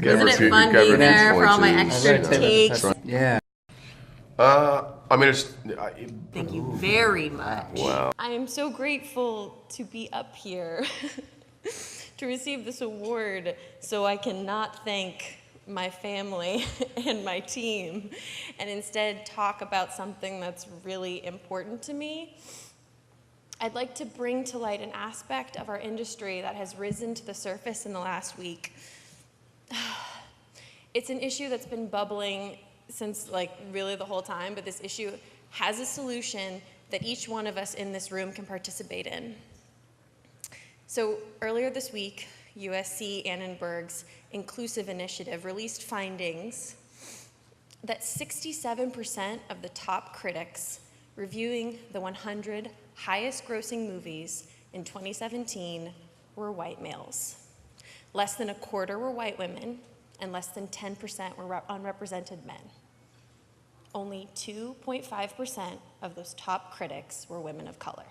Isn't it fun being there for all my extra takes? Yeah. I mean, it's. Thank you very much. Wow. I am so grateful to be up here to receive this award, so I cannot thank my family and my team and instead talk about something that's really important to me. I'd like to bring to light an aspect of our industry that has risen to the surface in the last week. It's an issue that's been bubbling since really the whole time, but this issue has a solution that each one of us in this room can participate in. So earlier this week, USC Annenberg's Inclusive Initiative released findings that 67% of the top critics reviewing the 100 highest grossing movies in 2017 were white males. Less than a quarter were white women, and less than 10% were unrepresented men. Only 2.5% of those top critics were women of color.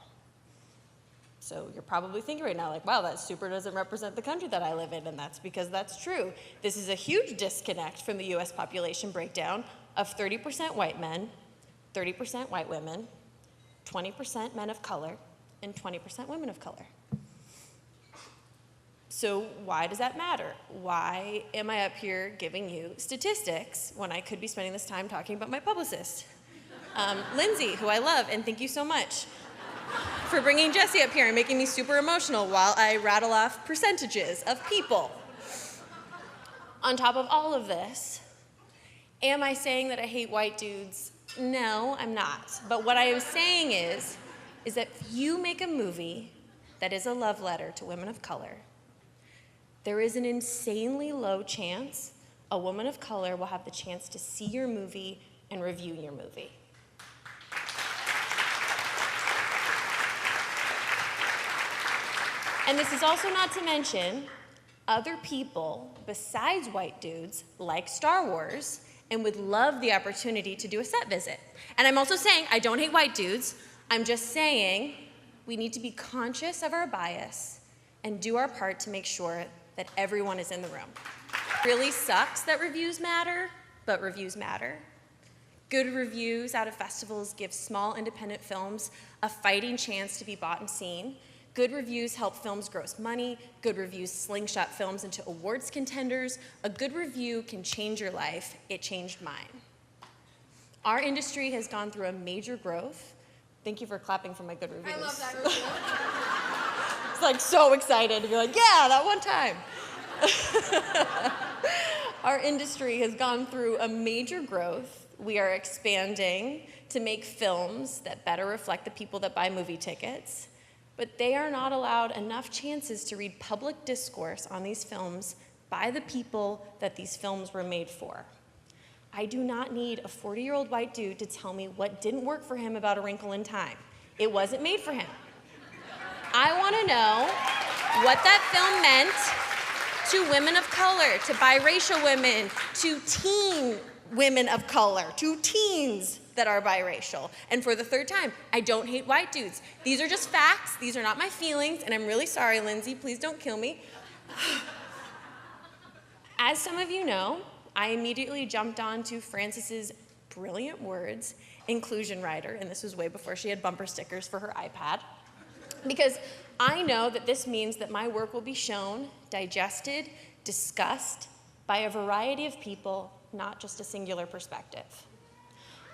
So you're probably thinking right now, wow, that super doesn't represent the country that I live in, and that's because that's true. This is a huge disconnect from the US population breakdown of 30% white men, 30% white women, 20% men of color, and 20% women of color. So why does that matter? Why am I up here giving you statistics when I could be spending this time talking about my publicist, Lindsay, who I love, and thank you so much for bringing Jesse up here and making me super emotional while I rattle off percentages of people. On top of all of this, am I saying that I hate white dudes? No, I'm not. But what I am saying is that if you make a movie that is a love letter to women of color, there is an insanely low chance a woman of color will have the chance to see your movie and review your movie. And this is also not to mention other people besides white dudes like Star Wars and would love the opportunity to do a set visit. And I'm also saying I don't hate white dudes. I'm just saying we need to be conscious of our bias and do our part to make sure that everyone is in the room. It really sucks that reviews matter, but reviews matter. Good reviews out of festivals give small independent films a fighting chance to be bought and seen. Good reviews help films gross money. Good reviews slingshot films into awards contenders. A good review can change your life. It changed mine. Our industry has gone through a major growth. Thank you for clapping for my good reviews. I love that review. It's so excited to be like, yeah, that one time. Our industry has gone through a major growth. We are expanding to make films that better reflect the people that buy movie tickets. But they are not allowed enough chances to read public discourse on these films by the people that these films were made for. I do not need a 40-year-old white dude to tell me what didn't work for him about A Wrinkle in Time. It wasn't made for him. I want to know what that film meant to women of color, to biracial women, to teen women of color, to teens that are biracial. And for the third time, I don't hate white dudes. These are just facts. These are not my feelings, and I'm really sorry, Lindsay. Please don't kill me. As some of you know, I immediately jumped onto Frances's brilliant words, inclusion writer, and this was way before she had bumper stickers for her iPad, because I know that this means that my work will be shown, digested, discussed by a variety of people, not just a singular perspective.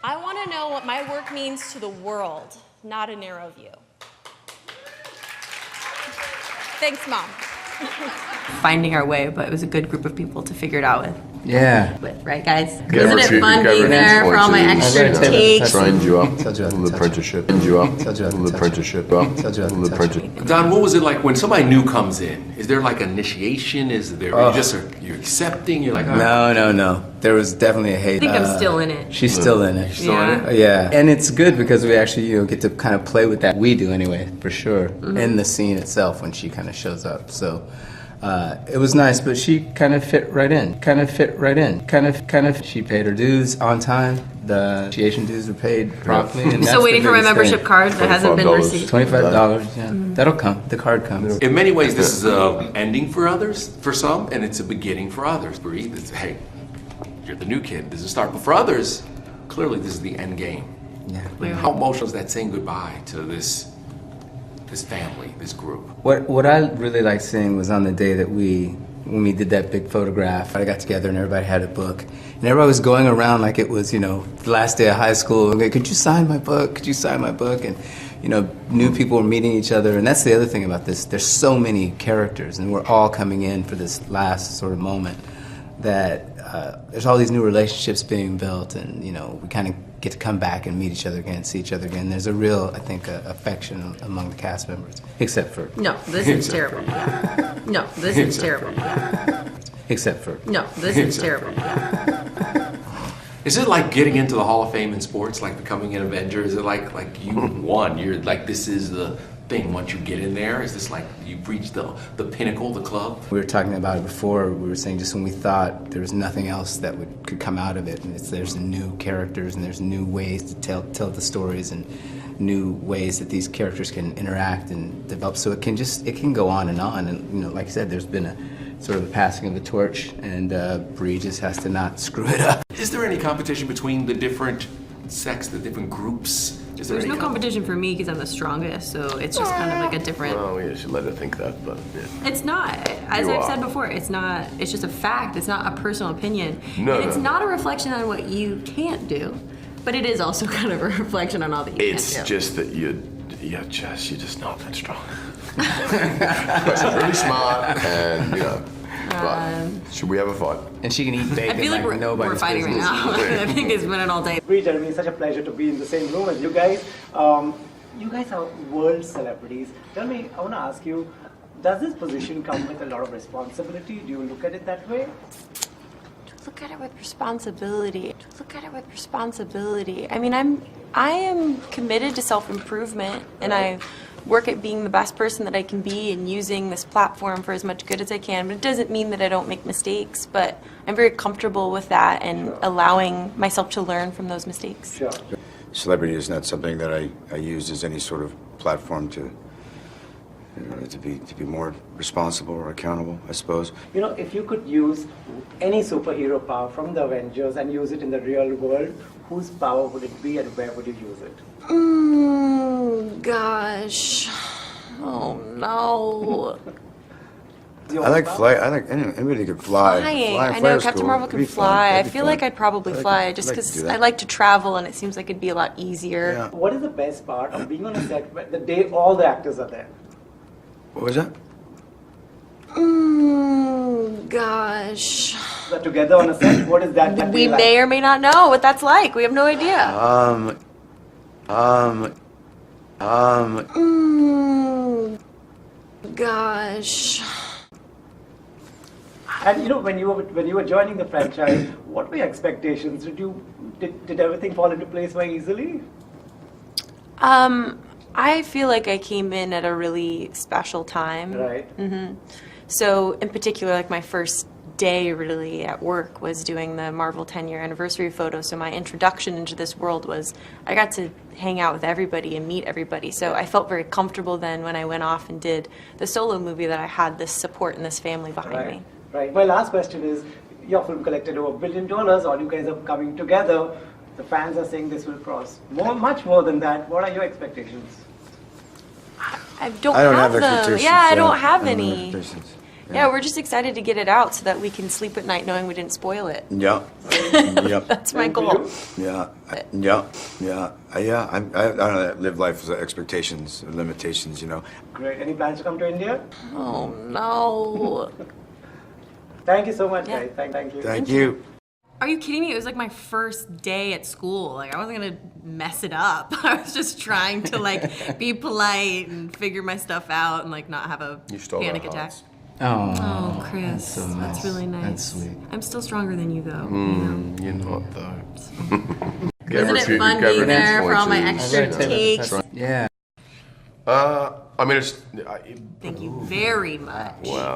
I want to know what my work means to the world, not a narrow view. Thanks, Mom. Finding our way, but it was a good group of people to figure it out with. Yeah. Right, guys? Isn't it fun being there for all my extra takes? Signed you up. The apprenticeship. Signed you up. The apprenticeship. The apprenticeship. Don, what was it like when somebody new comes in? Is there like initiation? Is there you're accepting? You're like, oh. No. There was definitely a hate. I think I'm still in it. She's still in it. Still in it? Yeah, and it's good because we actually get to kind of play with that. We do anyway, for sure, in the scene itself when she kind of shows up. So It was nice, but she kind of fit right in. She paid her dues on time. The initiation dues were paid promptly. And Still waiting for my membership card that hasn't been received. $25, yeah. That'll come. The card comes. In many ways, this is an ending for others, for some, and it's a beginning for others. Brie, hey, you're the new kid. This is a start. But for others, clearly this is the end game. Yeah. How emotional is that saying goodbye to this family, this group? What I really liked seeing was on the day that when we did that big photograph, I got together and everybody had a book. And everybody was going around like it was, the last day of high school. Okay, could you sign my book? Could you sign my book? And, new people were meeting each other. And that's the other thing about this. There's so many characters, and we're all coming in for this last sort of moment that there's all these new relationships being built, and, we kind of get to come back and meet each other again, see each other again. There's a real, I think, affection among the cast members, except for... No, this is terrible. No, this is terrible. Except for... No, this is terrible. Is it like getting into the Hall of Fame in sports, like becoming an Avenger? Is it like you won? You're like, this is the thing. Once you get in there, is this like you've reached the pinnacle, the club? We were talking about it before. We were saying just when we thought there was nothing else that could come out of it, and there's new characters and there's new ways to tell the stories and new ways that these characters can interact and develop. So it can go on. And like I said, there's been a sort of a passing of the torch, and Brie just has to not screw it up. Is there any competition between the different sects, the different groups? There's no competition for me because I'm the strongest, so it's just kind of like a different... Well, you should let her think that, but yeah. It's not. As I've said before, it's not. It's just a fact. It's not a personal opinion. No, and it's not a reflection on what you can't do, but it is also kind of a reflection on all that you can't do. It's just that you're just not that strong. But she's really smart, and but should we have a fight? And she can eat bacon. I feel like we're fighting right now. I think it's been an all day. Brie, Jeremy, it's such a pleasure to be in the same room as you guys. You guys are world celebrities. Tell me, I want to ask you, does this position come with a lot of responsibility? Do you look at it that way? Look at it with responsibility. I mean, I am committed to self-improvement, and I work at being the best person that I can be and using this platform for as much good as I can. But it doesn't mean that I don't make mistakes, but I'm very comfortable with that and allowing myself to learn from those mistakes. Sure. Celebrity is not something that I use as any sort of platform to be more responsible or accountable, I suppose. If you could use any superhero power from the Avengers and use it in the real world, whose power would it be and where would you use it? Gosh. Oh, no. I like flight. I like anybody could fly. Flying. I know Captain Marvel could fly. I feel like I'd probably fly just because I like to travel and it seems like it'd be a lot easier. Yeah. What is the best part of being on a set the day all the actors are there? What was that? Gosh. They're together on a set. What is that? We may or may not know what that's like. We have no idea. Gosh. And when you were joining the franchise, what were your expectations? Did everything fall into place very easily? I feel like I came in at a really special time. Right. So in particular, like my first day really at work was doing the Marvel 10-year anniversary photo. So my introduction into this world was I got to hang out with everybody and meet everybody. So I felt very comfortable then when I went off and did the solo movie that I had this support and this family behind me. Right. My last question is, your film collected over $1 billion. All you guys are coming together. The fans are saying this will cross much more than that. What are your expectations? I don't have them. expectations. Yeah, I don't have I don't any. have expectations. Yeah, we're just excited to get it out so that we can sleep at night knowing we didn't spoil it. Yeah. Yep. That's my goal. Yeah. Yeah. I don't live life with expectations, limitations. Great. Any plans to come to India? Oh no. Thank you so much, Yeah. guys. Thank you. Thank you. Are you kidding me? It was like my first day at school. Like I wasn't gonna mess it up. I was just trying to be polite and figure my stuff out and not have a panic attack. Oh, Chris, that's really nice. That's sweet. I'm still stronger than you though. You're not though. Isn't it fun being there for all my extra takes? Yeah. I mean, it's. Thank you very much. Wow.